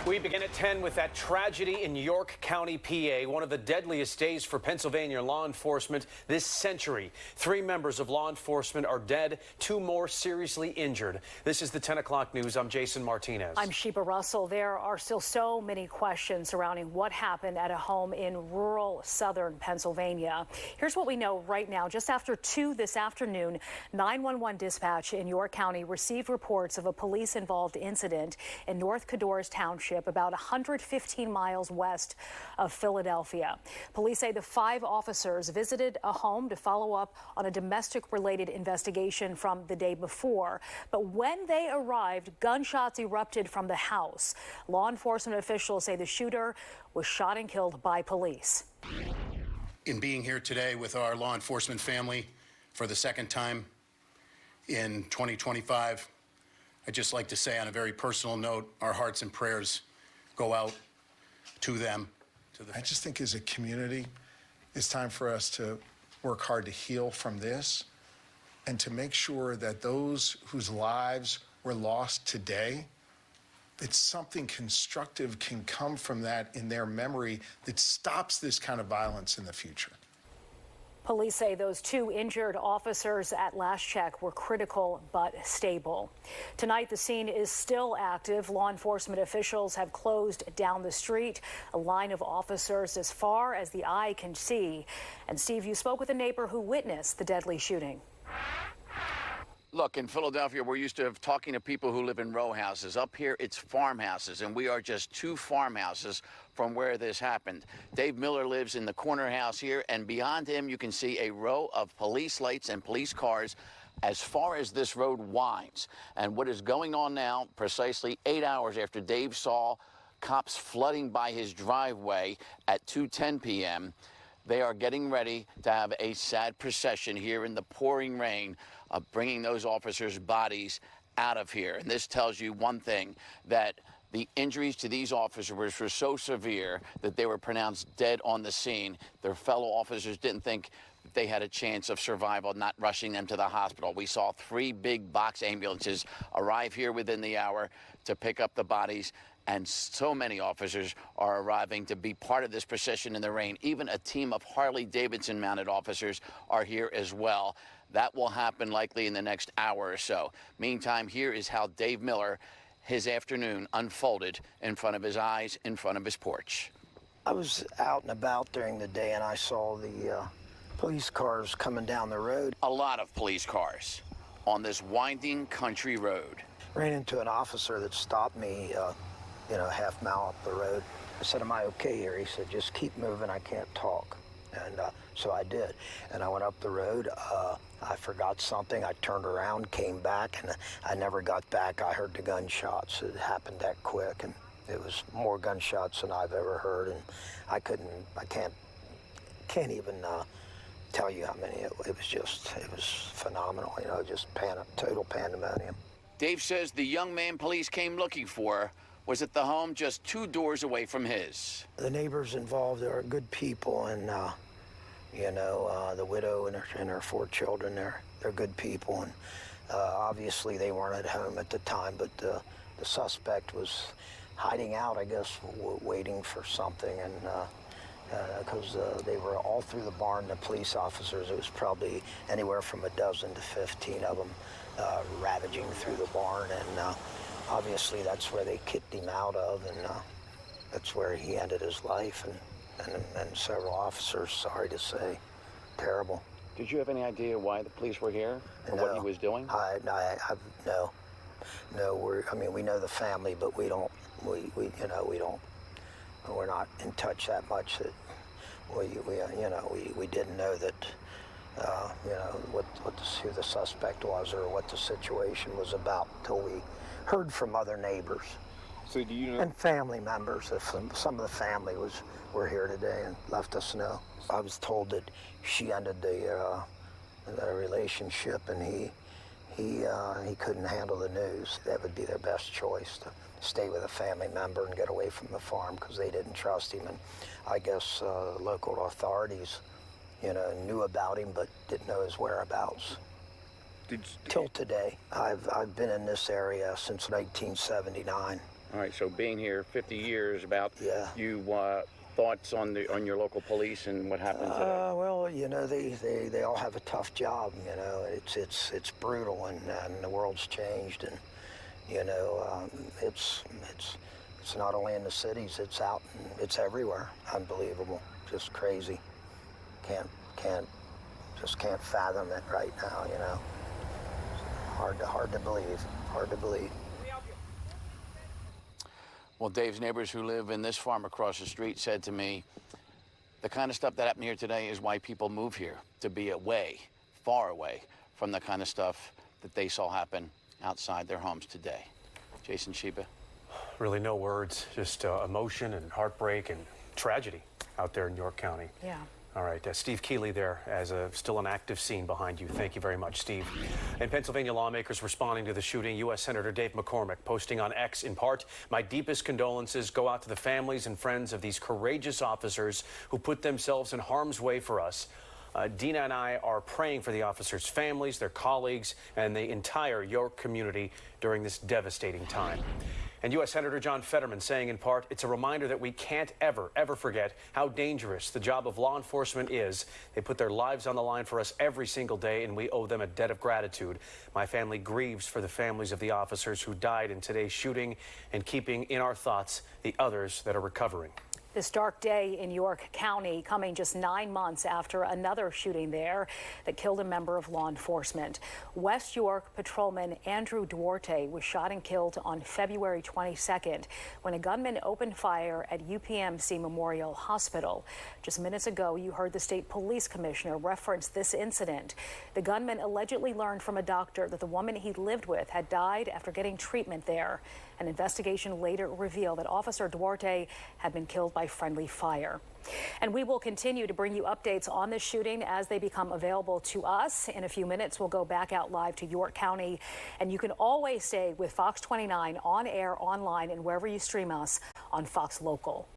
We begin at 10 with that tragedy in York County, PA, one of the deadliest days for Pennsylvania law enforcement this century. 3 members of law enforcement are dead, 2 more seriously injured. This is the 10 o'clock news. I'm Jason Martinez. I'm Sheba Russell. There are still so many questions surrounding what happened at a home in rural southern Pennsylvania. Here's what we know right now. Just after 2 this afternoon, 911 dispatch in York County received reports of a police-involved incident in North Cador's Township, about 115 miles west of Philadelphia. Police say the 5 officers visited a home to follow up on a domestic-related investigation from the day before. But when they arrived, gunshots erupted from the house. Law enforcement officials say the shooter was shot and killed by police. In being here today with our law enforcement family for the second time in 2025, I'd just like to say on a very personal note, our hearts and prayers go out to them. I just think as a community, it's time for us to work hard to heal from this and to make sure that those whose lives were lost today, that something constructive can come from that in their memory that stops this kind of violence in the future. Police say those 2 injured officers at last check were critical but stable. Tonight, the scene is still active. Law enforcement officials have closed down the street, a line of officers as far as the eye can see. And Steve, you spoke with a neighbor who witnessed the deadly shooting. Look, in Philadelphia, we're used to talking to people who live in row houses. Up here, it's farmhouses, and we are just 2 farmhouses from where this happened. Dave Miller lives in the corner house here, and beyond him, you can see a row of police lights and police cars as far as this road winds. And what is going on now, precisely 8 hours after Dave saw cops flooding by his driveway at 2:10 p.m., they are getting ready to have a sad procession here in the pouring rain of bringing those officers' bodies out of here. And this tells you one thing, that the injuries to these officers were so severe that they were pronounced dead on the scene. Their fellow officers didn't think they had a chance of survival, not rushing them to the hospital. We saw 3 big box ambulances arrive here within the hour to pick up the bodies, and so many officers are arriving to be part of this procession in the rain. Even a team of Harley-Davidson mounted officers are here as well. That will happen likely in the next hour or so. Meantime, here is how Dave Miller, his afternoon unfolded in front of his eyes, in front of his porch. I was out and about during the day, and I saw the police cars coming down the road. A lot of police cars on this winding country road. Ran into an officer that stopped me, half mile up the road. I said, "Am I okay here?" He said, "Just keep moving, I can't talk." And so I did. And I went up the road. I forgot something. I turned around, came back, and I never got back. I heard the gunshots. It happened that quick, and it was more gunshots than I've ever heard. And I can't even tell you how many. It was phenomenal. Just total pandemonium. Dave says the young man police came looking for was at the home just 2 doors away from his. The neighbors involved are good people, and the widow and her 4 children, they're good people, and obviously they weren't at home at the time, but the suspect was hiding out, I guess, waiting for something, and because they were all through the barn, the police officers. It was probably anywhere from a dozen to 15 of them ravaging through the barn, and obviously that's where they kicked him out of, and that's where he ended his life, and several officers, sorry to say. Terrible. Did you have any idea why the police were here, or what he was doing? No. We know the family, but we don't, we're not in touch that much that we didn't know that, who the suspect was or what the situation was about until we heard from other neighbors. So do you know? And family members. If some of the family were here today and left us know. I was told that she ended the relationship, and he couldn't handle the news. That would be their best choice, to stay with a family member and get away from the farm, because they didn't trust him. And I guess local authorities, knew about him but didn't know his whereabouts. Till today. I've been in this area since 1979. All right, so being here 50 years, about Yeah. you thoughts on your local police and what happened today? Well, you know, they all have a tough job. You know, it's brutal, and the world's changed, and you know, it's not only in the cities, it's out, it's everywhere. Unbelievable, just crazy. Can't fathom it right now. You know, hard to believe. Hard to believe. Well, Dave's neighbors who live in this farm across the street said to me, the kind of stuff that happened here today is why people move here, to be away, far away from the kind of stuff that they saw happen outside their homes today. Jason Sheba. Really no words, just emotion and heartbreak and tragedy out there in York County. Yeah. All right, Steve Keeley there as still an active scene behind you. Thank you very much, Steve. And Pennsylvania lawmakers responding to the shooting. U.S. Senator Dave McCormick posting on X in part, my deepest condolences go out to the families and friends of these courageous officers who put themselves in harm's way for us. Dina and I are praying for the officers' families, their colleagues, and the entire York community during this devastating time. And U.S. Senator John Fetterman saying in part, it's a reminder that we can't ever forget how dangerous the job of law enforcement is. They put their lives on the line for us every single day, and we owe them a debt of gratitude. My family grieves for the families of the officers who died in today's shooting and keeping in our thoughts the others that are recovering. This dark day in York County coming just 9 months after another shooting there that killed a member of law enforcement. West York patrolman Andrew Duarte was shot and killed on February 22nd when a gunman opened fire at UPMC Memorial Hospital. Just minutes ago, you heard the state police commissioner reference this incident. The gunman allegedly learned from a doctor that the woman he lived with had died after getting treatment there. An investigation later revealed that Officer Duarte had been killed by friendly fire. And we will continue to bring you updates on this shooting as they become available to us. In a few minutes, we'll go back out live to York County. And you can always stay with Fox 29 on air, online, and wherever you stream us on Fox Local.